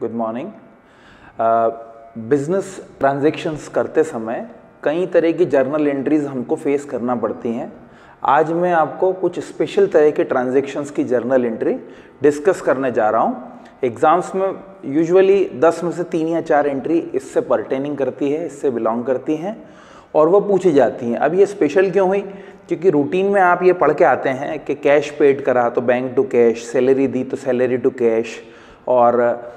Good morning. Business transactions करते समय कई तरह की जर्नल एंट्रीज हमको फेस करना पड़ती हैं। आज मैं आपको कुछ स्पेशल तरह के ट्रांजैक्शंस की जर्नल एंट्री डिस्कस करने जा रहा हूँ। एग्ज़ाम्स में यूजुअली 10 में से 3 या 4 एंट्री इससे परटेनिंग करती है, इससे बिलोंग करती हैं और वो पूछी जाती हैं। अब ये स्पेशल क्यों हुई? क्योंकि रूटीन में आप ये पढ़ के आते हैं कि कैश पेड करा तो बैंक टू कैश, सैलरी दी तो सैलरी टू कैश, और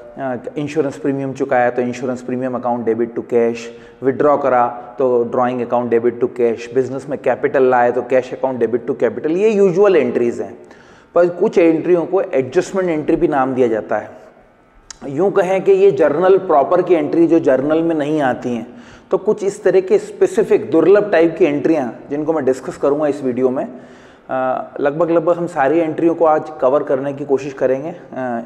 इंश्योरेंस प्रीमियम चुकाया तो insurance premium account debit to cash, withdraw करा तो drawing account debit to cash, business में कैपिटल लाए तो cash account debit to capital. ये यूजुअल एंट्रीज हैं, पर कुछ एंट्रियों को एडजस्टमेंट एंट्री भी नाम दिया जाता है। यूँ कहें कि ये जर्नल प्रॉपर की एंट्री जो जर्नल में नहीं आती हैं, तो कुछ इस तरह के स्पेसिफिक दुर्लभ टाइप की एंट्रियाँ जिनको मैं डिस्कस करूँगा इस वीडियो में। लगभग हम सारी एंट्रियों को आज कवर करने की कोशिश करेंगे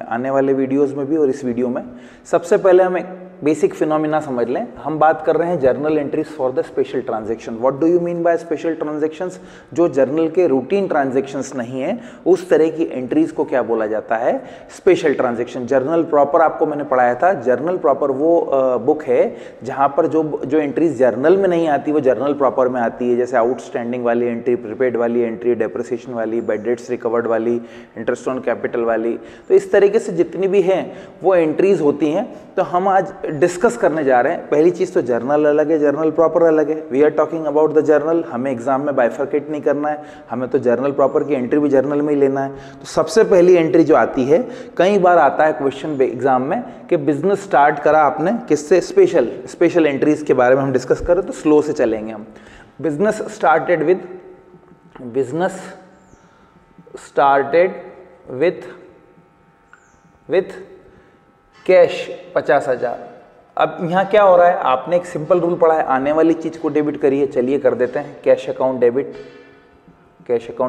आने वाले वीडियोस में भी और इस वीडियो में। सबसे पहले हम एक बेसिक फिनोमिना समझ लें। हम बात कर रहे हैं journal entries for the special transaction. What do you mean by special transactions? जो जर्नल के रूटीन ट्रांजैक्शंस नहीं है, उस तरह की एंट्रीज को क्या बोला जाता है? Special transaction. जर्नल प्रॉपर आपको मैंने पढ़ाया था। जर्नल प्रॉपर वो बुक है जहाँ पर जो एंट्रीज जर्नल में नहीं आती वो जर्नल प्रॉपर में आती है। जैसे आउटस्टैंडिंग वाली एंट्री, प्रीपेड वाली एंट्री, डेप्रिसिएशन वाली, बैड डेट्स रिकवर्ड वाली, इंटरेस्ट ऑन कैपिटल वाली। तो इस तरीके से जितनी भी हैं वो एंट्रीज होती हैं। तो हम आज डिस्कस करने जा रहे हैं। पहली चीज़ तो जर्नल अलग है, जर्नल प्रॉपर अलग है। We are talking about the journal. हमें एग्जाम में बाइफरकेट नहीं करना है, हमें तो जर्नल प्रॉपर की एंट्री भी जर्नल में ही लेना है। तो सबसे पहली एंट्री जो आती है, कई बार आता है क्वेश्चन एग्जाम में कि बिजनेस स्टार्ट करा आपने किससे? स्पेशल एंट्रीज के बारे में हम डिस्कस करें तो स्लो से चलेंगे हम। Business started with cash 50,000। अब यहाँ क्या हो रहा है? आपने एक सिंपल रूल पढ़ा है, आने वाली चीज को डेबिट करिए। चलिए कर देते हैं, कैश अकाउंट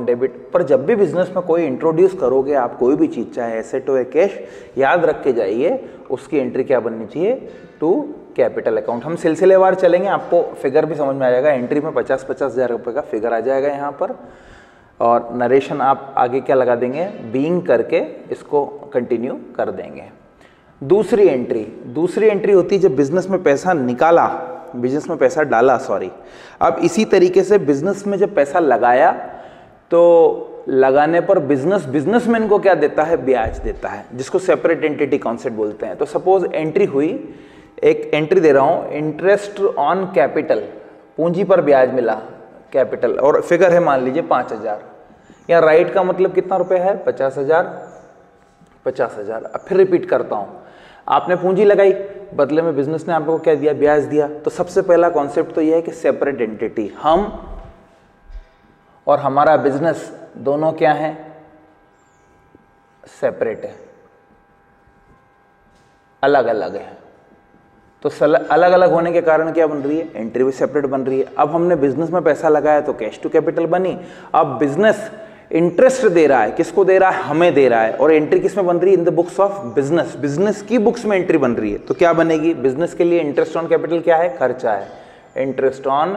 डेबिट। पर जब भी बिजनेस में कोई इंट्रोड्यूस करोगे आप कोई भी चीज, चाहे एसेट हो या कैश, याद रख के जाइए उसकी एंट्री क्या बननी चाहिए? To capital account. हम सिलसिलेवार चलेंगे, आपको फिगर भी समझ में आ जाएगा। एंट्री में 50,000 रुपये का फिगर आ जाएगा यहाँ पर, और नरेशन आप आगे क्या लगा देंगे? बीइंग करके इसको कंटिन्यू कर देंगे। दूसरी एंट्री होती है जब बिजनेस में पैसा निकाला, बिजनेस में पैसा डाला, सॉरी। अब इसी तरीके से बिजनेस में जब पैसा लगाया तो लगाने पर बिजनेसमैन को क्या देता है? ब्याज देता है, जिसको सेपरेट एंटिटी कॉन्सेप्ट बोलते हैं। तो सपोज एंट्री हुई, एक एंट्री दे रहा हूं, इंटरेस्ट ऑन कैपिटल, पूंजी पर ब्याज मिला कैपिटल, और फिगर है मान लीजिए 5,000। या राइट का मतलब कितना रुपए है? 50,000। अब फिर रिपीट करता हूं, आपने पूंजी लगाई, बदले में बिजनेस ने आपको क्या दिया? ब्याज दिया। तो सबसे पहला कॉन्सेप्ट तो यह है कि सेपरेट एंटिटी, हम और हमारा बिजनेस दोनों क्या हैं? सेपरेट है, अलग अलग है। तो अलग अलग होने के कारण क्या बन रही है? एंट्री भी सेपरेट बन रही है। अब हमने बिजनेस में पैसा लगाया तो कैश टू कैपिटल बनी। अब बिजनेस इंटरेस्ट दे रहा है, किसको दे रहा है? हमें दे रहा है, और एंट्री किस में बन रही है? In the books of business, business की बुक्स में एंट्री बन रही है। तो क्या बनेगी? बिजनेस के लिए इंटरेस्ट ऑन कैपिटल क्या है? खर्चा है। Interest on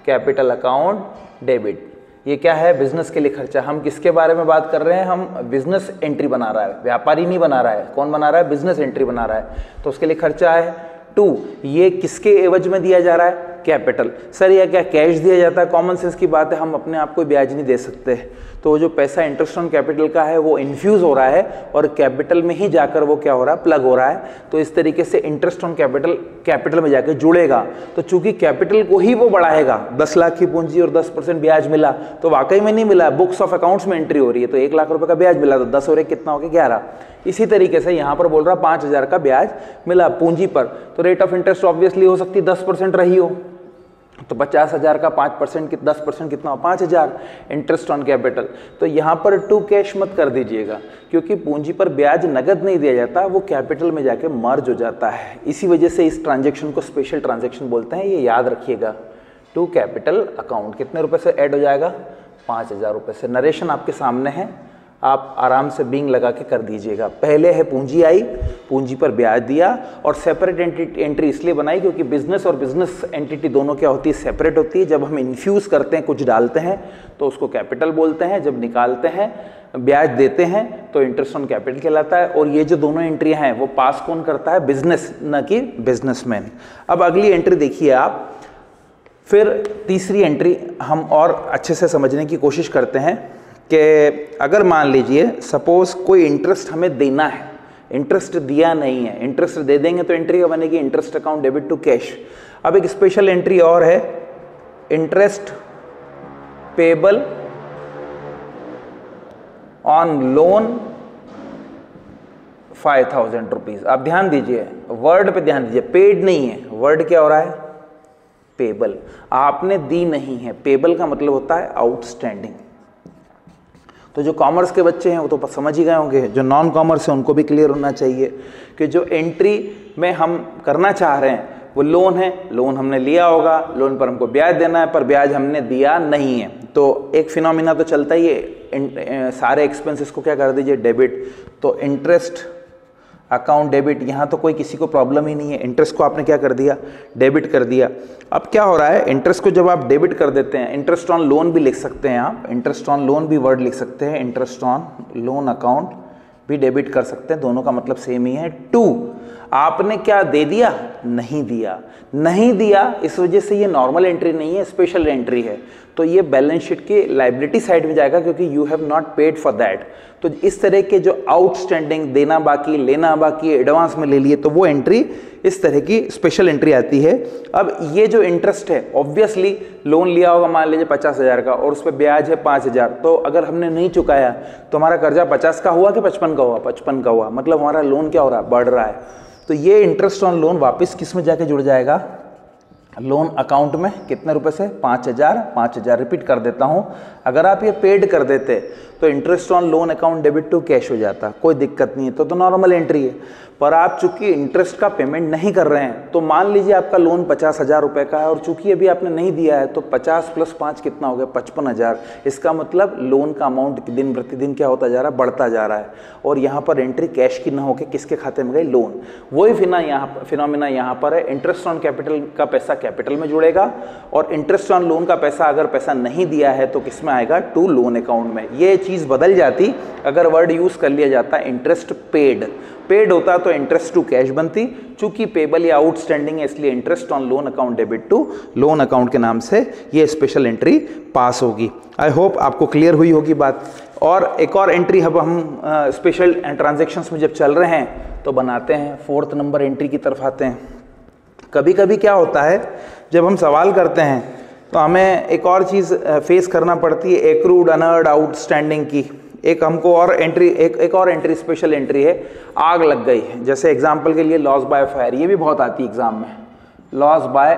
capital account debit, ये क्या है? बिजनेस के लिए खर्चा। हम किसके बारे में बात कर रहे हैं? हम बिजनेस एंट्री बना रहा है, व्यापारी नहीं बना रहा है। कौन बना रहा है? बिजनेस एंट्री बना रहा है, तो उसके लिए खर्चा है। 2, ये किसके एवज में दिया जा रहा है? कैपिटल। सर यह क्या कैश दिया जाता है? कॉमन सेंस की बात है, हम अपने आप को ब्याज नहीं दे सकते। तो जो पैसा इंटरेस्ट ऑन कैपिटल का है वो इन्फ्यूज हो रहा है और कैपिटल में ही जाकर वो क्या हो रहा है? प्लग हो रहा है। तो इस तरीके से इंटरेस्ट ऑन कैपिटल में जाकर जुड़ेगा। तो चूंकि कैपिटल को ही वो बढ़ाएगा, 10 लाख की पूंजी और 10% ब्याज मिला, तो वाकई में नहीं मिला, बुक्स ऑफ अकाउंट्स में एंट्री हो रही है। तो 1 लाख रुपए का ब्याज मिला, तो 10 और 1 कितना हो गया? 11। इसी तरीके से यहां पर बोल रहा 5,000 का ब्याज मिला पूंजी पर, तो रेट ऑफ इंटरेस्ट ऑब्वियसली हो सकती है 10% रही हो। तो 50,000 का 5% 10% कितना हो? 5,000 इंटरेस्ट ऑन कैपिटल। तो यहाँ पर टू कैश मत कर दीजिएगा, क्योंकि पूंजी पर ब्याज नगद नहीं दिया जाता, वो कैपिटल में जाके मर्ज हो जाता है। इसी वजह से इस ट्रांजैक्शन को स्पेशल ट्रांजैक्शन बोलते हैं, ये याद रखिएगा। टू कैपिटल अकाउंट कितने रुपए से ऐड हो जाएगा? 5,000 रुपए से। नरेशन आपके सामने है, आप आराम से बिंग लगा के कर दीजिएगा। पहले है पूंजी आई, पूंजी पर ब्याज दिया, और सेपरेट एंट्री इसलिए बनाई क्योंकि बिजनेस और बिजनेस एंटिटी दोनों क्या होती है, सेपरेट होती है। जब हम इन्फ्यूज़ करते हैं, कुछ डालते हैं तो उसको कैपिटल बोलते हैं, जब निकालते हैं ब्याज देते हैं तो इंटरेस्ट ऑन कैपिटल कहलाता है। और ये जो दोनों एंट्रियां हैं वो पास कौन करता है, बिजनेस, न कि बिजनेसमैन। अब अगली एंट्री देखिए आप, फिर तीसरी एंट्री हम और अच्छे से समझने की कोशिश करते हैं कि अगर मान लीजिए सपोज कोई इंटरेस्ट हमें देना है, इंटरेस्ट दिया नहीं है, इंटरेस्ट दे देंगे तो एंट्री क्या बनेगी, interest account debit to cash. अब एक स्पेशल एंट्री और है, interest payable on loan 5000 rupees. आप ध्यान दीजिए, वर्ड पे ध्यान दीजिए, पेड नहीं है, वर्ड क्या हो रहा है, पेबल। आपने दी नहीं है, पेबल का मतलब होता है आउटस्टैंडिंग। तो जो कॉमर्स के बच्चे हैं वो तो समझ ही गए होंगे, जो नॉन कॉमर्स है उनको भी क्लियर होना चाहिए कि जो एंट्री में हम करना चाह रहे हैं वो लोन है, लोन हमने लिया होगा, लोन पर हमको ब्याज देना है, पर ब्याज हमने दिया नहीं है। तो एक फिनोमिना तो चलता ही है, सारे एक्सपेंसेस को क्या कर दीजिए, डेबिट। तो इंटरेस्ट अकाउंट डेबिट, यहाँ तो कोई किसी को प्रॉब्लम ही नहीं है, इंटरेस्ट को आपने क्या कर दिया, डेबिट कर दिया। अब क्या हो रहा है, इंटरेस्ट को जब आप डेबिट कर देते हैं, इंटरेस्ट ऑन लोन भी लिख सकते हैं आप, इंटरेस्ट ऑन लोन भी वर्ड लिख सकते हैं, इंटरेस्ट ऑन लोन अकाउंट भी डेबिट कर सकते हैं, दोनों का मतलब सेम ही है। टू, आपने क्या दे दिया, नहीं दिया, नहीं दिया, इस वजह से ये नॉर्मल एंट्री नहीं है, स्पेशल एंट्री है। तो ये बैलेंस शीट की लायबिलिटी साइड में जाएगा क्योंकि you have not paid for that. तो इस तरह के जो आउटस्टैंडिंग, देना बाकी, लेना बाकी, एडवांस में ले लिए, तो वो एंट्री इस तरह की स्पेशल एंट्री आती है। अब ये जो इंटरेस्ट है, ऑब्वियसली लोन लिया होगा मान लीजिए 50,000 का और उस पर ब्याज है 5,000, तो अगर हमने नहीं चुकाया तो हमारा कर्जा 50 का हुआ कि 55 का हुआ, 55 का हुआ, मतलब हमारा लोन क्या हो रहा है, बढ़ रहा है। तो ये इंटरेस्ट ऑन लोन वापस किस में जाके जुड़ जाएगा, लोन अकाउंट में। कितने रुपए से, 5,000, 5,000 रिपीट कर देता हूं। अगर आप ये पेड कर देते तो interest on loan account debit to cash हो जाता, कोई दिक्कत नहीं है, तो नॉर्मल एंट्री है। पर आप चूंकि इंटरेस्ट का पेमेंट नहीं कर रहे हैं, तो मान लीजिए आपका लोन 50,000 रुपए का है और चूंकि अभी आपने नहीं दिया है, तो 50 + 5 कितना हो गया, 55,000। इसका मतलब लोन का अमाउंट दिन प्रतिदिन क्या होता जा रहा है, बढ़ता जा रहा है। और यहाँ पर एंट्री कैश की ना होकर किसके खाते में गई, लोन। वही फिनोमिना यहाँ पर है, इंटरेस्ट ऑन कैपिटल का पैसा कैपिटल में जुड़ेगा और इंटरेस्ट ऑन लोन का पैसा अगर पैसा नहीं दिया है तो किस में आएगा, टू लोन अकाउंट में। ये चीज बदल जाती अगर वर्ड यूज कर लिया जाता इंटरेस्ट पेड। पेड होता तो इंटरेस्ट टू कैश बनती, चूंकि पेबल या आउटस्टैंडिंग है इसलिए interest on loan account debit to loan account के नाम से ये स्पेशल एंट्री पास होगी। आई होप आपको क्लियर हुई होगी बात। और एक और एंट्री अब हम स्पेशल ट्रांजैक्शंस में जब चल रहे हैं तो बनाते हैं, 4th नंबर एंट्री की तरफ आते हैं। कभी कभी क्या होता है, जब हम सवाल करते हैं तो हमें एक और चीज़ फेस करना पड़ती है, एक्रूड अनअर्ड आउटस्टैंडिंग की। एक हमको और एंट्री, एक और एंट्री स्पेशल एंट्री है, आग लग गई। जैसे एग्जांपल के लिए लॉस बाय फायर, ये भी बहुत आती है एग्जाम में, लॉस बाय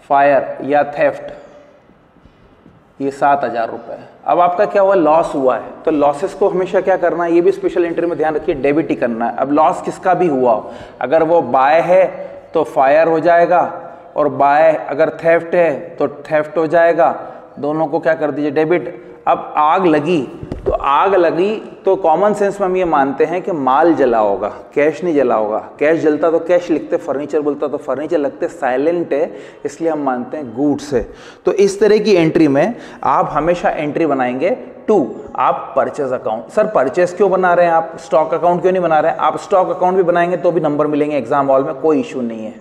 फायर या थेफ्ट, ये 7,000 रुपये। अब आपका क्या हुआ, लॉस हुआ है, तो लॉसेस को हमेशा क्या करना है, ये भी स्पेशल एंट्री में ध्यान रखिए, डेबिट ही करना है। अब लॉस किसका भी हुआ हो, अगर वो बाय है तो फायर हो जाएगा, और बाय अगर थेफ्ट है तो थेफ्ट हो जाएगा, दोनों को क्या कर दीजिए, डेबिट। अब आग लगी तो कॉमन सेंस में हम ये मानते हैं कि माल जला होगा, कैश नहीं जला होगा। कैश जलता तो कैश लिखते, फर्नीचर बोलता तो फर्नीचर लगते, साइलेंट है इसलिए हम मानते हैं गुड्स है। तो इस तरह की एंट्री में आप हमेशा एंट्री बनाएंगे टू, आप परचेज अकाउंट। सर परचेज क्यों बना रहे हैं आप, स्टॉक अकाउंट क्यों नहीं बना रहे हैं? आप स्टॉक अकाउंट भी बनाएंगे तो भी नंबर मिलेंगे एग्जाम हॉल में, कोई इशू नहीं है।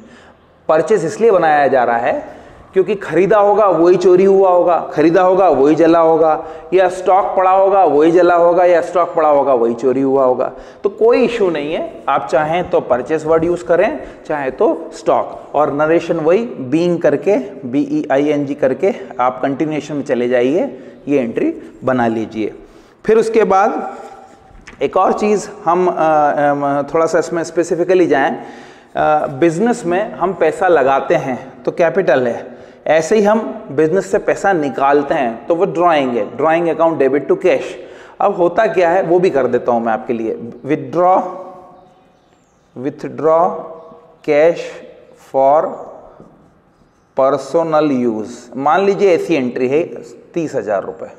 परचेज इसलिए बनाया जा रहा है क्योंकि खरीदा होगा वही चोरी हुआ होगा, खरीदा होगा वही जला होगा, या स्टॉक पड़ा होगा वही जला होगा, या स्टॉक पड़ा होगा वही चोरी हुआ होगा। तो कोई इशू नहीं है, आप चाहें तो परचेस वर्ड यूज करें, चाहे तो स्टॉक, और नरेशन वही बीइंग करके, BEING करके आप कंटिन्यूएशन में चले जाइए, ये एंट्री बना लीजिए। फिर उसके बाद एक और चीज़ हम थोड़ा सा इसमें स्पेसिफिकली जाएं, बिजनेस में हम पैसा लगाते हैं तो कैपिटल है, ऐसे ही हम बिजनेस से पैसा निकालते हैं तो वो ड्रॉइंग है, drawing account debit to cash. अब होता क्या है वो भी कर देता हूं मैं आपके लिए, withdraw cash for personal use. मान लीजिए ऐसी एंट्री है 30,000 रुपये,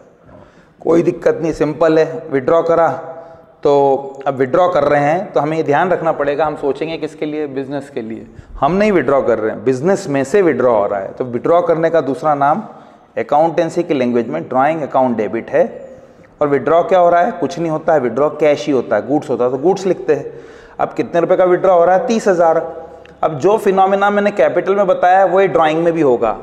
कोई दिक्कत नहीं, सिंपल है। विड्रॉ करा तो अब विड्रॉ कर रहे हैं तो हमें ये ध्यान रखना पड़ेगा, हम सोचेंगे किसके लिए, बिजनेस के लिए। हम नहीं विड्रॉ कर रहे हैं, बिजनेस में से विड्रॉ हो रहा है। तो विड्रॉ करने का दूसरा नाम अकाउंटेंसी की लैंग्वेज में ड्राइंग अकाउंट डेबिट है। और विड्रॉ क्या हो रहा है, कुछ नहीं होता है, विड्रॉ कैश ही होता है, गुड्स होता है तो गुड्स लिखते हैं। अब कितने रुपए का विड्रॉ हो रहा है, 30,000। अब जो फिनोमिना मैंने कैपिटल में बताया है वही ड्राइंग में भी होगा।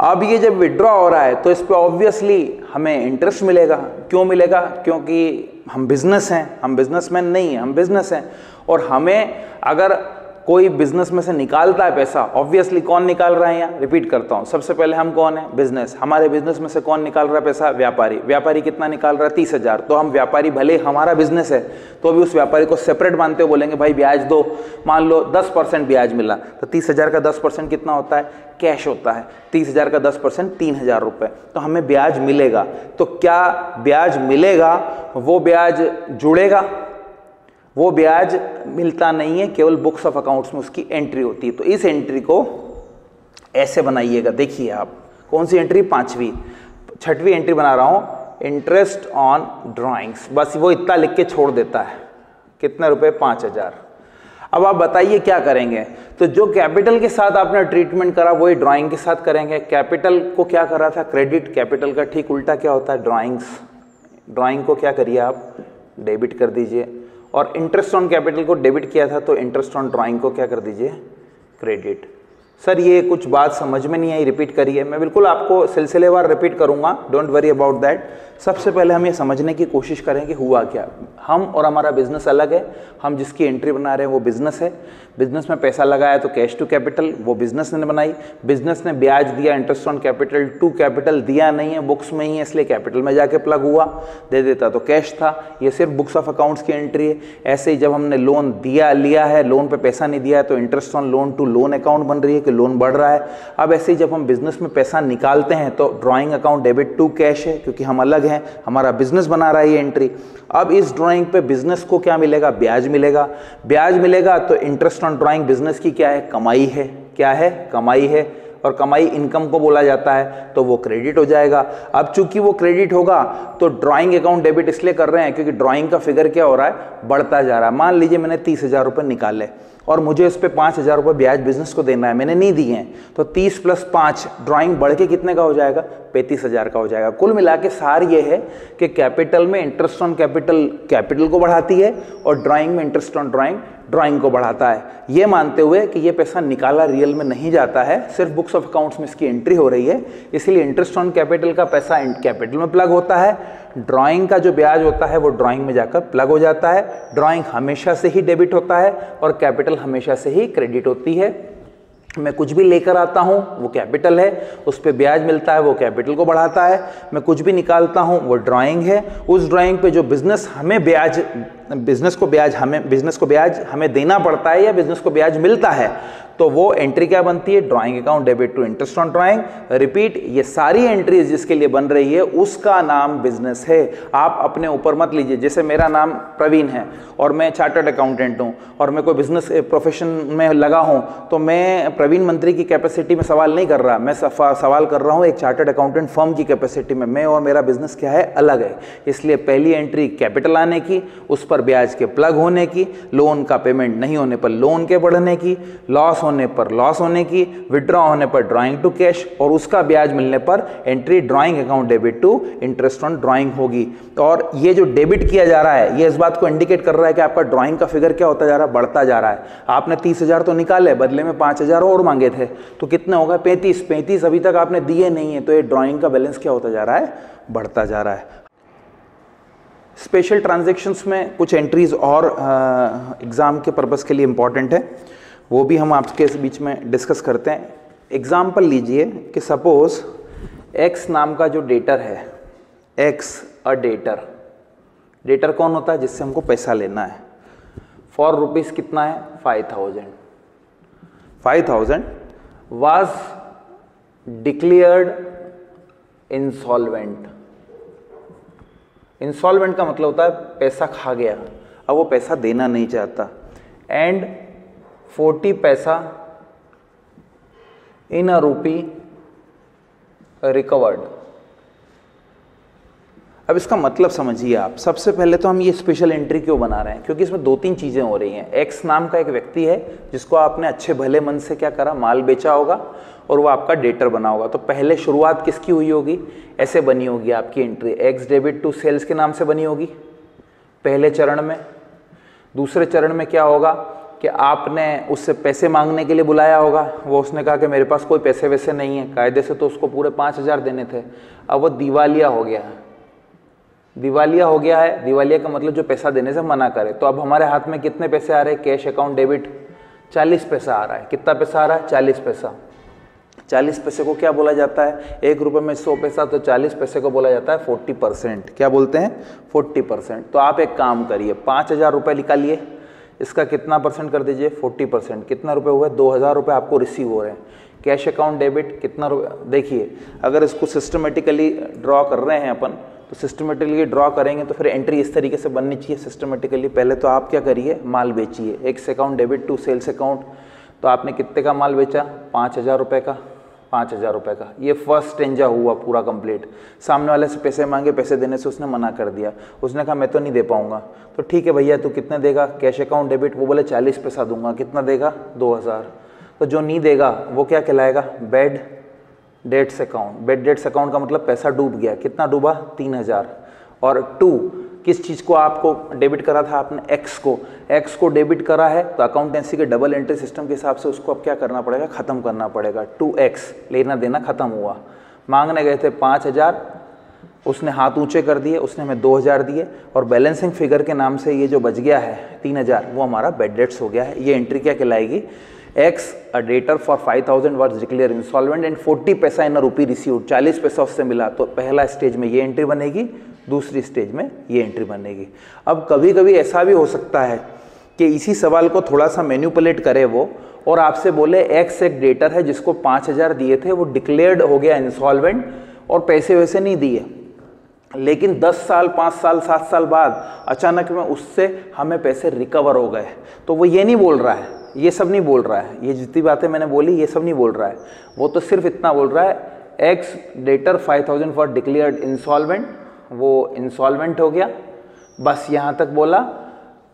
अब ये जब विड्रॉ हो रहा है तो इस पर ऑब्वियसली हमें इंटरेस्ट मिलेगा। क्यों मिलेगा, क्योंकि हम बिजनेस हैं, हम बिजनेसमैन नहीं हैं, हम बिजनेस हैं। और हमें अगर कोई बिजनेस में से निकालता है पैसा, ऑब्वियसली कौन निकाल रहा है, यहाँ रिपीट करता हूँ, सबसे पहले हम कौन है, बिजनेस। हमारे बिजनेस में से कौन निकाल रहा है पैसा, व्यापारी। व्यापारी कितना निकाल रहा है, 30,000। तो हम व्यापारी, भले हमारा बिजनेस है तो भी उस व्यापारी को सेपरेट मानते हुए बोलेंगे भाई ब्याज दो। मान लो 10% ब्याज मिला तो 30,000 का 10% कितना होता है, कैश होता है। 30,000 का 10% 3,000 रुपये, तो हमें ब्याज मिलेगा। तो क्या ब्याज मिलेगा, वो ब्याज जुड़ेगा, वो ब्याज मिलता नहीं है, केवल बुक्स ऑफ अकाउंट्स में उसकी एंट्री होती है। तो इस एंट्री को ऐसे बनाइएगा, देखिए आप कौन सी एंट्री, 5वीं 6वीं एंट्री बना रहा हूं, इंटरेस्ट ऑन ड्राइंग्स। बस वो इतना लिख के छोड़ देता है, कितने रुपए, 5,000। अब आप बताइए क्या करेंगे। तो जो कैपिटल के साथ आपने ट्रीटमेंट करा वही ड्राइंग के साथ करेंगे। कैपिटल को क्या करा था, क्रेडिट। कैपिटल का ठीक उल्टा क्या होता है, ड्राइंग्स। ड्राइंग को क्या करिए आप, डेबिट कर दीजिए। और इंटरेस्ट ऑन कैपिटल को डेबिट किया था तो इंटरेस्ट ऑन ड्राइंग को क्या कर दीजिए, क्रेडिट। सर ये कुछ बात समझ में नहीं आई, रिपीट करिए। मैं बिल्कुल आपको सिलसिलेवार रिपीट करूंगा, डोंट वरी अबाउट दैट। सबसे पहले हम ये समझने की कोशिश करें कि हुआ क्या। हम और हमारा बिजनेस अलग है। हम जिसकी एंट्री बना रहे हैं वो बिजनेस है। बिजनेस में पैसा लगाया तो कैश टू कैपिटल, वो बिजनेस ने बनाई। बिजनेस ने ब्याज दिया, interest on capital to capital दिया नहीं है, बुक्स में ही है, इसलिए कैपिटल में जाके प्लग हुआ। दे देता तो कैश था। ये सिर्फ बुक्स ऑफ अकाउंट्स की एंट्री है। ऐसे ही जब हमने लोन दिया, लिया है, लोन पे पैसा नहीं दिया है तो interest on loan to loan account बन रही है कि लोन बढ़ रहा है। अब ऐसे ही जब हम बिजनेस में पैसा निकालते हैं तो drawing account debit to cash है, क्योंकि हम अलग हैं, हमारा बिजनेस बना रहा है ये एंट्री। अब इस ड्राइंग पे बिजनेस को क्या मिलेगा, ब्याज मिलेगा। ब्याज मिलेगा तो इंटरेस्ट ऑन ड्राइंग बिजनेस की क्या है, कमाई है। क्या है, कमाई है। और कमाई इनकम को बोला जाता है, तो वो क्रेडिट हो जाएगा। अब चूंकि वो क्रेडिट होगा तो ड्राइंग अकाउंट डेबिट इसलिए कर रहे हैं क्योंकि ड्राइंग का फिगर क्या हो रहा है, बढ़ता जा रहा है। मान लीजिए मैंने 30,000 रुपये निकाले और मुझे इस पे 5,000 रुपये ब्याज बिजनेस को देना है, मैंने नहीं दिए हैं, तो 30 + 5 ड्राइंग बढ़ के कितने का हो जाएगा, 35,000 का हो जाएगा। कुल मिला के सार ये है कि कैपिटल में इंटरेस्ट ऑन कैपिटल कैपिटल को बढ़ाती है और ड्राइंग में इंटरेस्ट ऑन ड्राइंग ड्राइंग को बढ़ाता है। ये मानते हुए कि ये पैसा निकाला रियल में नहीं जाता है, सिर्फ बुक्स ऑफ अकाउंट्स में इसकी एंट्री हो रही है, इसलिए इंटरेस्ट ऑन कैपिटल का पैसा कैपिटल में प्लग होता है। ड्राइंग का जो ब्याज होता है वो ड्राइंग में जाकर प्लग हो जाता है। ड्राइंग हमेशा से ही डेबिट होता है और कैपिटल हमेशा से ही क्रेडिट होती है। मैं कुछ भी लेकर आता हूं वो कैपिटल है, उस पे ब्याज मिलता है वो कैपिटल को बढ़ाता है। मैं कुछ भी निकालता हूं वो ड्राइंग है। उस ड्राइंग पे जो बिजनेस को ब्याज हमें देना पड़ता है या बिजनेस को ब्याज मिलता है, तो वो एंट्री क्या बनती है, drawing account debit to interest on drawing. Repeat, ये सारी एंट्रीज जिसके लिए बन रही है उसका नाम बिजनेस है। आप अपने ऊपर मत लीजिए। जैसे मेरा नाम प्रवीण है और मैं चार्टर्ड अकाउंटेंट हूं और मैं कोई बिजनेस प्रोफेशन में लगा हूं, तो मैं प्रवीण मंत्री की कैपेसिटी में सवाल नहीं कर रहा, मैं सवाल कर रहा हूं एक चार्टर्ड अकाउंटेंट फर्म की कैपेसिटी में। मैं और मेरा बिजनेस क्या है, अलग है। इसलिए पहली एंट्री कैपिटल आने की, उस पर ब्याज के प्लग होने की, लोन का पेमेंट नहीं होने पर लोन के बढ़ने की, लॉस होने पर लॉस होने की, विड्रॉ होने पर ड्राइंग टू कैश और उसका ब्याज मिलने पर entry drawing account debit to interest on drawing होगी। और ये जो डेबिट किया जा रहा है ये इस बात को इंडिकेट कर रहा है कि आपका ड्राइंग का फिगर क्या होता जा रहा है, बढ़ता जा रहा है। आपने 30,000 तो निकाले, बदले में 5,000 और मांगे थे, तो कितना होगा, 35 अभी तक आपने दिए नहीं है, तो ये ड्राइंग का बैलेंस क्या होता जा रहा है, बढ़ता जा रहा है। स्पेशल ट्रांजैक्शंस में कुछ एंट्रीज और एग्जाम के पर्पस के लिए इंपॉर्टेंट है, वो भी हम आपके बीच में डिस्कस करते हैं। एग्जाम्पल लीजिए कि सपोज एक्स नाम का जो डेटर है, एक्स अ डेटर, डेटर कौन होता है, जिससे हमको पैसा लेना है। फॉर रुपीज कितना है, 5,000 वाज डिक्लेयर्ड इंसॉल्वेंट। इंसॉल्वेंट का मतलब होता है पैसा खा गया, अब वो पैसा देना नहीं चाहता। एंड 40 पैसा इन अ रूपी रिकवर्ड। अब इसका मतलब समझिए आप। सबसे पहले तो हम ये स्पेशल एंट्री क्यों बना रहे हैं, क्योंकि इसमें दो तीन चीज़ें हो रही हैं। एक्स नाम का एक व्यक्ति है जिसको आपने अच्छे भले मन से क्या करा, माल बेचा होगा और वो आपका डेटर बना होगा। तो पहले शुरुआत किसकी हुई होगी, ऐसे बनी होगी आपकी entry, X debit to sales के नाम से बनी होगी पहले चरण में। दूसरे चरण में क्या होगा कि आपने उससे पैसे मांगने के लिए बुलाया होगा, वो उसने कहा कि मेरे पास कोई पैसे वैसे नहीं है, कायदे से तो उसको पूरे 5,000 देने थे। अब वो दिवालिया हो गया है, दिवालिया हो गया है। दिवालिया का मतलब जो पैसा देने से मना करे। तो अब हमारे हाथ में कितने पैसे आ रहे हैं, कैश अकाउंट डेबिट 40 पैसा आ रहा है। कितना पैसा आ रहा है, 40 पैसा। 40 पैसे को क्या बोला जाता है, 1 रुपये में 100 पैसा, तो 40 पैसे को बोला जाता है 40%। क्या बोलते हैं, 40%। तो आप एक काम करिए, 5,000 रुपये निकालिए, इसका कितना परसेंट कर दीजिए, 40%। कितना रुपए हुए, 2,000 रुपये आपको रिसीव हो रहे हैं। कैश अकाउंट डेबिट कितना रुपये, देखिए अगर इसको सिस्टमेटिकली ड्रॉ कर रहे हैं अपन, तो सिस्टमेटिकली ड्रॉ करेंगे तो फिर एंट्री इस तरीके से बननी चाहिए सिस्टमेटिकली। पहले तो आप क्या करिए, माल बेचिए, X account debit to sales account. तो आपने कितने का माल बेचा, 5,000 रुपये का, 5,000 रुपये का। ये फर्स्ट स्टेंजा हुआ पूरा कंप्लीट। सामने वाले से पैसे मांगे, पैसे देने से उसने मना कर दिया, उसने कहा मैं तो नहीं दे पाऊंगा। तो ठीक है भैया, तू कितने देगा, कैश अकाउंट डेबिट, वो बोले 40 पैसा दूंगा। कितना देगा, 2,000। तो जो नहीं देगा वो क्या कहलाएगा, bad debts account. Bad debts account का मतलब पैसा डूब गया। कितना डूबा, 3,000। और 2 किस चीज़ को आपको डेबिट करा था आपने, एक्स को डेबिट करा है, तो अकाउंटेंसी के डबल एंट्री सिस्टम के हिसाब से उसको अब क्या करना पड़ेगा, ख़त्म करना पड़ेगा। 2x लेना देना ख़त्म हुआ। मांगने गए थे 5,000, उसने हाथ ऊंचे कर दिए, उसने हमें 2,000 दिए, और बैलेंसिंग फिगर के नाम से ये जो बच गया है 3,000, वो हमारा बैड डेट्स हो गया है। ये एंट्री क्या कहलाएगी, X a debtor for 5,000 was declared insolvent and 40 पैसा इन रुपी रिसीव्ड, 40 पैसा उससे मिला। तो पहला स्टेज में ये एंट्री बनेगी, दूसरी स्टेज में ये एंट्री बनेगी। अब कभी कभी ऐसा भी हो सकता है कि इसी सवाल को थोड़ा सा मैनिपुलेट करे वो, और आपसे बोले X एक डेटर है जिसको 5,000 दिए थे, वो डिक्लेयर्ड हो गया इंसॉल्वेंट और पैसे वैसे नहीं दिए, लेकिन 10 साल 5 साल 7 साल बाद अचानक में उससे हमें पैसे रिकवर हो गए। तो वो ये नहीं बोल रहा है, ये सब नहीं बोल रहा है, ये जितनी बातें मैंने बोली ये सब नहीं बोल रहा है। वो तो सिर्फ इतना बोल रहा है, x debtor 5,000 for declared insolvent, वो इंसॉल्वेंट हो गया, बस यहाँ तक बोला।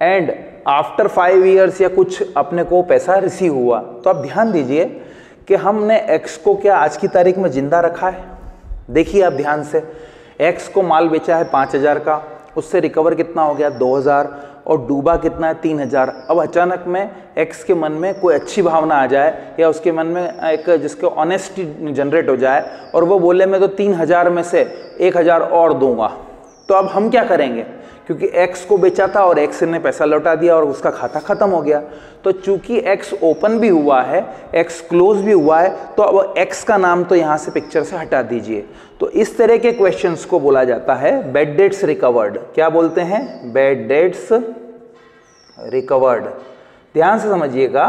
एंड आफ्टर 5 ईयर्स या कुछ अपने को पैसा रिसीव हुआ। तो आप ध्यान दीजिए कि हमने एक्स को क्या आज की तारीख में जिंदा रखा है। देखिए आप ध्यान से, एक्स को माल बेचा है 5,000 का, उससे रिकवर कितना हो गया, 2,000, और डूबा कितना है, 3,000। अब अचानक में एक्स के मन में कोई अच्छी भावना आ जाए, या उसके मन में एक जिसके ऑनेस्टी जनरेट हो जाए, और वो बोले मैं तो 3,000 में से 1,000 और दूंगा। तो अब हम क्या करेंगे, क्योंकि एक्स को बेचा था और एक्स ने पैसा लौटा दिया और उसका खाता खत्म हो गया। तो चूंकि एक्स ओपन भी हुआ है, एक्स क्लोज भी हुआ है, तो अब एक्स का नाम तो यहाँ से पिक्चर से हटा दीजिए। तो इस तरह के क्वेश्चंस को बोला जाता है बैड डेट्स रिकवर्ड। क्या बोलते हैं, बैड डेट्स रिकवर्ड। ध्यान से समझिएगा,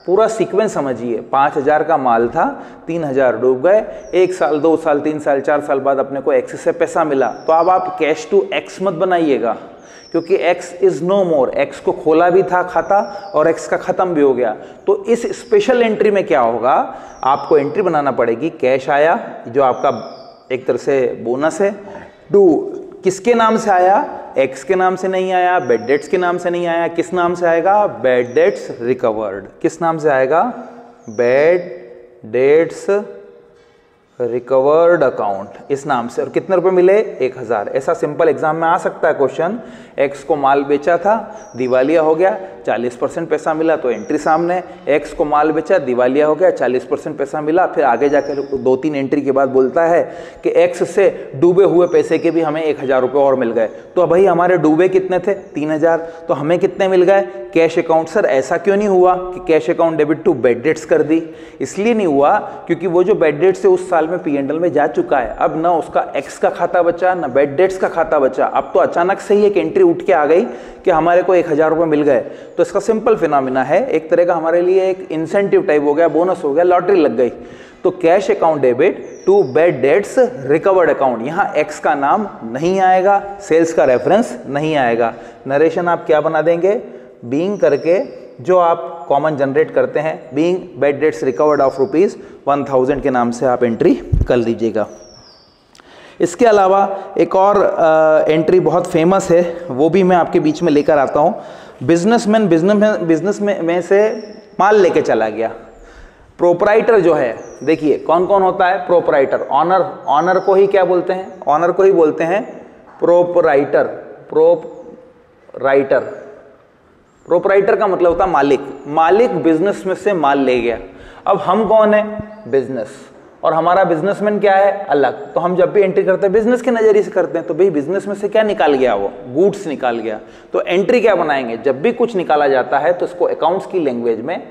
पूरा सीक्वेंस समझिए। 5,000 का माल था, 3,000 डूब गए, 1 साल 2 साल 3 साल 4 साल बाद अपने को एक्स से पैसा मिला। तो अब आप कैश टू एक्स मत बनाइएगा, क्योंकि X is no more. X को खोला भी था खाता और एक्स का खत्म भी हो गया। तो इस स्पेशल एंट्री में क्या होगा, आपको एंट्री बनाना पड़ेगी, कैश आया जो आपका एक तरह से बोनस है, टू किसके नाम से आया, एक्स के नाम से नहीं आया, बैड डेट्स के नाम से नहीं आया, किस नाम से आएगा, बैड डेट्स रिकवर्ड। किस नाम से आएगा, बैड डेट्स रिकवर्ड अकाउंट, इस नाम से। और कितने रुपए मिले, 1,000। ऐसा सिंपल एग्जाम में आ सकता है क्वेश्चन। एक्स को माल बेचा था, दिवालिया हो गया, 40% पैसा मिला, तो एंट्री सामने। एक्स को माल बेचा, दिवालिया हो गया, 40% पैसा मिला। फिर आगे जाकर 2-3 एंट्री के बाद बोलता है कि एक्स से डूबे हुए पैसे के भी हमें 1,000 रुपये और मिल गए। तो भाई हमारे डूबे कितने थे, 3,000, तो हमें कितने मिल गए, कैश अकाउंट। सर ऐसा क्यों नहीं हुआ कि cash account debit to bad debts कर दी, इसलिए नहीं हुआ क्योंकि वो जो बैड डेट्स है उस साल में P&L में जा चुका है। अब ना उसका एक्स का खाता बचा, ना बैड डेट्स का खाता बचा। अब तो अचानक से ही एक एंट्री उठ के आ गई कि हमारे को 1,000 रुपये मिल गए। तो इसका सिंपल फिनोमिना है, एक तरह का हमारे लिए एक इंसेंटिव टाइप हो गया, बोनस हो गया, लॉटरी लग गई। तो cash account debit to bad debts recovered account, यहाँ एक्स का नाम नहीं आएगा, सेल्स का रेफरेंस नहीं आएगा। नरेशन आप क्या बना देंगे, बीइंग करके जो आप कॉमन जनरेट करते हैं, being bad debts recovered of ₹1,000 के नाम से आप एंट्री कर लीजिएगा। इसके अलावा एक और एंट्री बहुत फेमस है, वो भी मैं आपके बीच में लेकर आता हूँ। बिजनेसमैन बिजनेस में से माल लेके चला गया। प्रोपराइटर जो है, देखिए कौन कौन होता है प्रोपराइटर। ऑनर को ही क्या बोलते हैं, ऑनर को ही बोलते हैं प्रोपराइटर। प्रोपराइटर का मतलब होता है मालिक। मालिक बिजनेस में से माल ले गया। अब हम कौन है, बिजनेस, और हमारा बिजनेसमैन क्या है, अलग। तो हम जब भी एंट्री करते हैं बिजनेस के नजरिए से करते हैं, तो भाई बिजनेस में से क्या निकाल गया, वो गुड्स निकाल गया। तो एंट्री क्या बनाएंगे, जब भी कुछ निकाला जाता है तो इसको अकाउंट्स की लैंग्वेज में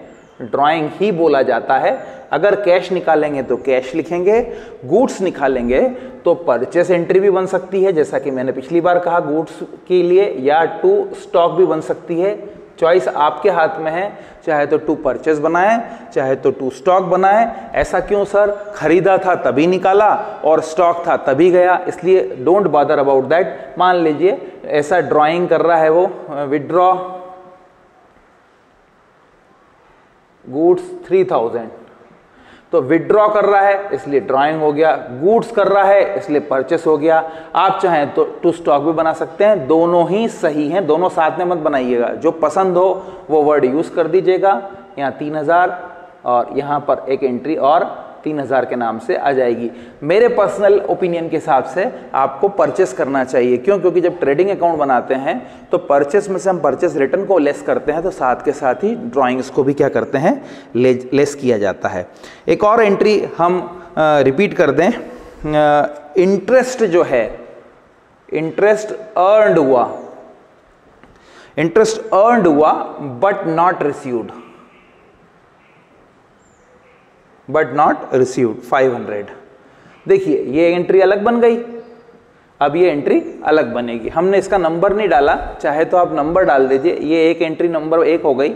ड्राइंग ही बोला जाता है। अगर कैश निकालेंगे तो कैश लिखेंगे, गुड्स निकालेंगे तो परचेस एंट्री भी बन सकती है, जैसा कि मैंने पिछली बार कहा गुड्स के लिए, या टू स्टॉक भी बन सकती है। चॉइस आपके हाथ में है, चाहे तो टू परचेस बनाए, चाहे तो टू स्टॉक बनाए। ऐसा क्यों सर, खरीदा था तभी निकाला और स्टॉक था तभी गया, इसलिए डोंट बॉदर अबाउट दैट। मान लीजिए ऐसा ड्राइंग कर रहा है वो, विड्रॉ गुड्स 3000, तो विड्रॉ कर रहा है इसलिए ड्राइंग हो गया, गुड्स कर रहा है इसलिए परचेस हो गया। आप चाहें तो टू स्टॉक भी बना सकते हैं, दोनों ही सही हैं, दोनों साथ में मत बनाइएगा। जो पसंद हो वो वर्ड यूज कर दीजिएगा। यहाँ 3000 और यहाँ पर एक एंट्री और 3000 के नाम से आ जाएगी। मेरे पर्सनल ओपिनियन के हिसाब से आपको परचेस करना चाहिए। क्यों, क्योंकि जब ट्रेडिंग अकाउंट बनाते हैं तो परचेस में से हम परचेस रिटर्न को लेस करते हैं, तो साथ के साथ ही ड्राइंग्स को भी क्या करते हैं, लेस किया जाता है। एक और एंट्री हम रिपीट कर दें, इंटरेस्ट जो है, इंटरेस्ट अर्नड हुआ, इंटरेस्ट अर्नड हुआ but not received, but not received 500। देखिए ये एंट्री अलग बन गई, अब ये एंट्री अलग बनेगी। हमने इसका नंबर नहीं डाला, चाहे तो आप नंबर डाल दीजिए। ये एक एंट्री नंबर 1 हो गई,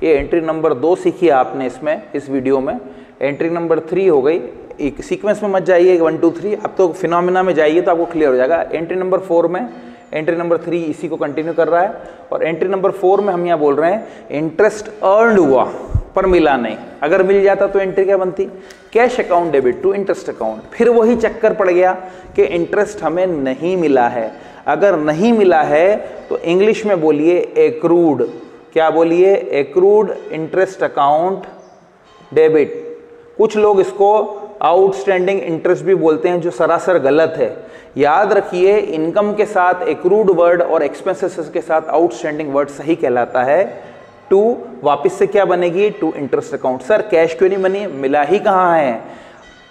ये एंट्री नंबर 2 सीखी आपने इसमें, इस वीडियो में। एंट्री नंबर 3 हो गई। एक सीक्वेंस में मत जाइए 1 2 3, अब तो फिनोमिना में जाइए तो आपको क्लियर हो जाएगा। एंट्री नंबर 4 में, एंट्री नंबर 3 इसी को कंटिन्यू कर रहा है, और एंट्री नंबर 4 में हम यहाँ बोल रहे हैं इंटरेस्ट अर्नड हुआ पर मिला नहीं। अगर मिल जाता तो एंट्री क्या बनती, cash account debit to interest account. फिर वही चक्कर पड़ गया कि इंटरेस्ट हमें नहीं मिला है। अगर नहीं मिला है तो इंग्लिश में बोलिए एक्रूड, क्या बोलिए, एक्रूड इंटरेस्ट अकाउंट डेबिट। कुछ लोग इसको आउटस्टैंडिंग इंटरेस्ट भी बोलते हैं, जो सरासर गलत है। याद रखिए इनकम के साथ एक्रूड वर्ड और एक्सपेंसेस के साथ आउटस्टैंडिंग वर्ड सही कहलाता है। टू वापस से क्या बनेगी, to interest account. Sir cash क्यों नहीं बनी, मिला ही कहाँ है,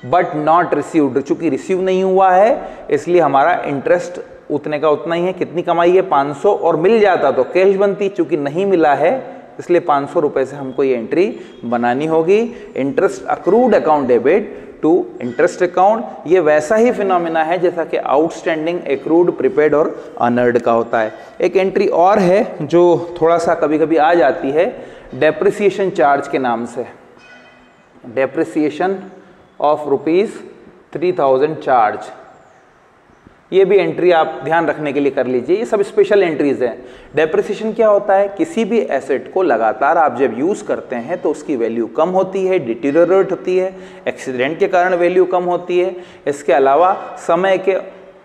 बट नॉट रिसीव्ड, चूंकि रिसीव नहीं हुआ है इसलिए हमारा इंटरेस्ट उतने का उतना ही है। कितनी कमाई है, 500, और मिल जाता तो कैश बनती, चूंकि नहीं मिला है इसलिए 500 रुपए से हमको ये एंट्री बनानी होगी। Interest accrued account debit to interest account, ये वैसा ही फिनोमिना है जैसा कि आउटस्टैंडिंग, एक्रूड, प्रीपेड और अनर्ड का होता है। एक एंट्री और है जो थोड़ा सा कभी कभी आ जाती है, डेप्रिसिएशन चार्ज के नाम से। डेप्रिसिएशन ऑफ ₹3000 चार्ज, ये भी एंट्री आप ध्यान रखने के लिए कर लीजिए। ये सब स्पेशल एंट्रीज हैं। डेप्रिसिएशन क्या होता है, किसी भी एसेट को लगातार आप जब यूज करते हैं तो उसकी वैल्यू कम होती है, डिटीरियोरेट होती है, एक्सीडेंट के कारण वैल्यू कम होती है। इसके अलावा समय के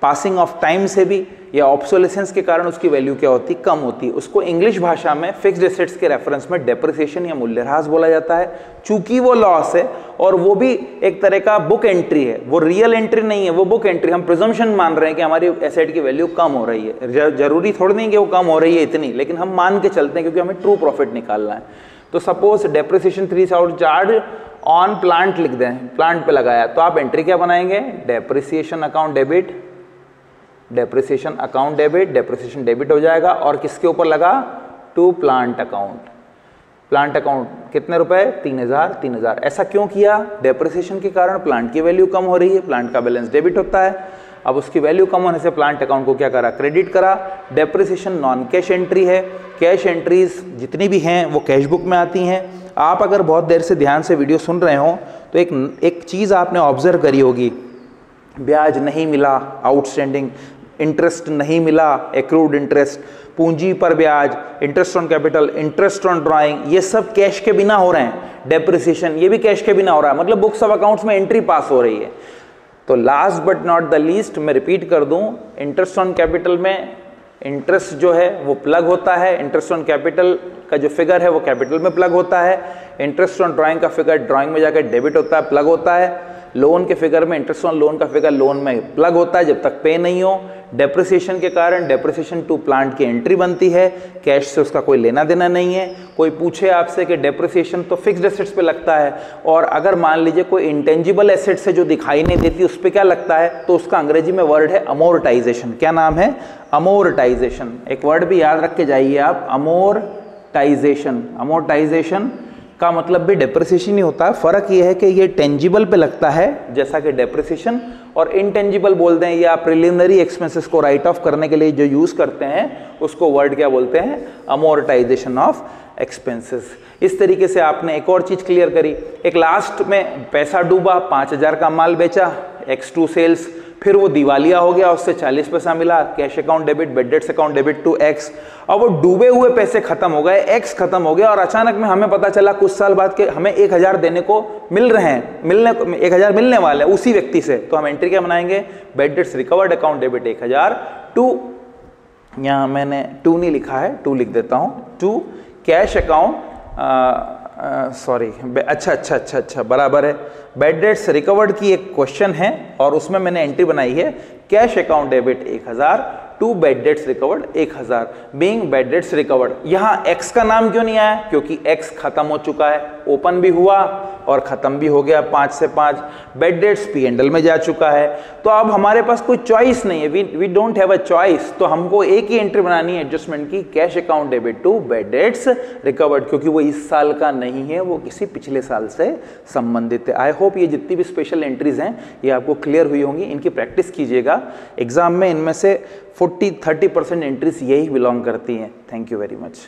पासिंग ऑफ टाइम से भी या ऑब्सोलेसेंस के कारण उसकी वैल्यू क्या होती, कम होती है। उसको इंग्लिश भाषा में फिक्स्ड एसेट्स के रेफरेंस में डेप्रिसिएशन या मूल्यह्रास बोला जाता है। चूंकि वो लॉस है और वो भी एक तरह का बुक एंट्री है, वो रियल एंट्री नहीं है, वो बुक एंट्री। हम प्रिजम्पशन मान रहे हैं कि हमारी एसेट की वैल्यू कम हो रही है, जरूरी थोड़ी नहीं कि वो कम हो रही है इतनी, लेकिन हम मान के चलते हैं क्योंकि हमें ट्रू प्रॉफिट निकालना है। तो suppose depreciation 3000 charge on plant लिख दें, प्लांट पे लगाया, तो आप एंट्री क्या बनाएंगे, depreciation account debit, depreciation account debit, depreciation debit हो जाएगा। और किसके ऊपर लगा, to plant account. Plant account कितने रुपए, 3000। ऐसा क्यों किया, डेप्रिसिएशन के कारण प्लांट की वैल्यू कम हो रही है, प्लांट का बैलेंस डेबिट होता है। अब उसकी वैल्यू कम होने से प्लांट अकाउंट को क्या करा, क्रेडिट करा। डेप्रिसिएशन नॉन कैश एंट्री है। कैश एंट्रीज जितनी भी हैं वो कैश बुक में आती हैं। आप अगर बहुत देर से ध्यान से वीडियो सुन रहे हो तो एक चीज़ आपने ऑब्जर्व करी होगी, ब्याज नहीं मिला, आउटस्टैंडिंग इंटरेस्ट नहीं मिला, एक्रूड इंटरेस्ट, पूंजी पर ब्याज, interest on capital, interest on drawing, ये सब कैश के बिना हो रहे हैं। डेप्रिसिएशन ये भी कैश के बिना हो रहा है, मतलब बुक्स ऑफ अकाउंट्स में एंट्री पास हो रही है। तो last but not the least मैं रिपीट कर दूं, इंटरेस्ट ऑन कैपिटल में इंटरेस्ट जो है वो प्लग होता है, इंटरेस्ट ऑन कैपिटल का जो फिगर है वो कैपिटल में प्लग होता है, इंटरेस्ट ऑन ड्राइंग का फिगर ड्राइंग में जाकर डेबिट होता है, प्लग होता है, लोन के फिगर में इंटरेस्ट ऑन लोन का फिगर लोन में प्लग होता है जब तक पे नहीं हो, डेप्रिसिएशन के कारण डेप्रिसिएशन टू प्लांट की एंट्री बनती है, कैश से उसका कोई लेना देना नहीं है। कोई पूछे आपसे कि डेप्रिसिएशन तो फिक्स्ड एसेट्स पे लगता है और अगर मान लीजिए कोई इंटेंजिबल एसेट्स है जो दिखाई नहीं देती उस पर क्या लगता है, तो उसका अंग्रेजी में वर्ड है अमोर्टाइजेशन। क्या नाम है? अमोर्टाइजेशन। एक वर्ड भी याद रख के जाइए आप, अमोर्टाइजेशन। अमोर्टाइजेशन का मतलब भी डेप्रिसिएशन ही होता है, फर्क ये है कि ये टेंजिबल पे लगता है जैसा कि डेप्रिसिएशन, और इनटेंजिबल बोलते हैं या प्रिलिमिनरी एक्सपेंसेस को राइट ऑफ करने के लिए जो यूज करते हैं उसको वर्ड क्या बोलते हैं? Amortisation of expenses. इस तरीके से आपने एक और चीज क्लियर करी। एक लास्ट में पैसा डूबा, 5000 का माल बेचा, X2 सेल्स, फिर वो दिवालिया हो गया, उससे 40 पैसा मिला, cash account debit, bad debts account debit to X। अब वो डूबे हुए पैसे खत्म हो गए, X खत्म हो गया और अचानक में हमें पता चला कुछ साल बाद के हमें 1000 देने को मिल रहे हैं, 1000 मिलने वाले उसी व्यक्ति से, तो हम एंट्री क्या बनाएंगे? Bad debts recovered account debit 1000 to, यहाँ मैंने टू नहीं लिखा है, टू लिख देता हूँ, टू कैश अकाउंट, सॉरी, अच्छा बराबर है। बैड डेट्स रिकवर्ड की एक क्वेश्चन है और उसमें मैंने एंट्री बनाई है cash account debit 1000 to bad debts recovered 1000 being bad debts recovered. यहाँ X का नाम क्यों नहीं आया? क्योंकि X खत्म हो चुका है, ओपन भी हुआ और खत्म भी हो गया 5 से 5। बैड डेट्स P&L में जा चुका है, तो अब हमारे पास कोई चॉइस नहीं है, we don't have a choice, तो हमको एक ही एंट्री बनानी है एडजस्टमेंट की, cash account debit to bad debts recovered, क्योंकि वो इस साल का नहीं है, वो किसी पिछले साल से संबंधित है। आई होप ये जितनी भी स्पेशल एंट्रीज हैं ये आपको क्लियर हुई होंगी, इनकी प्रैक्टिस कीजिएगा। एग्जाम में इनमें से 40-30% एंट्रीज यही बिलोंग करती हैं। Thank you very much.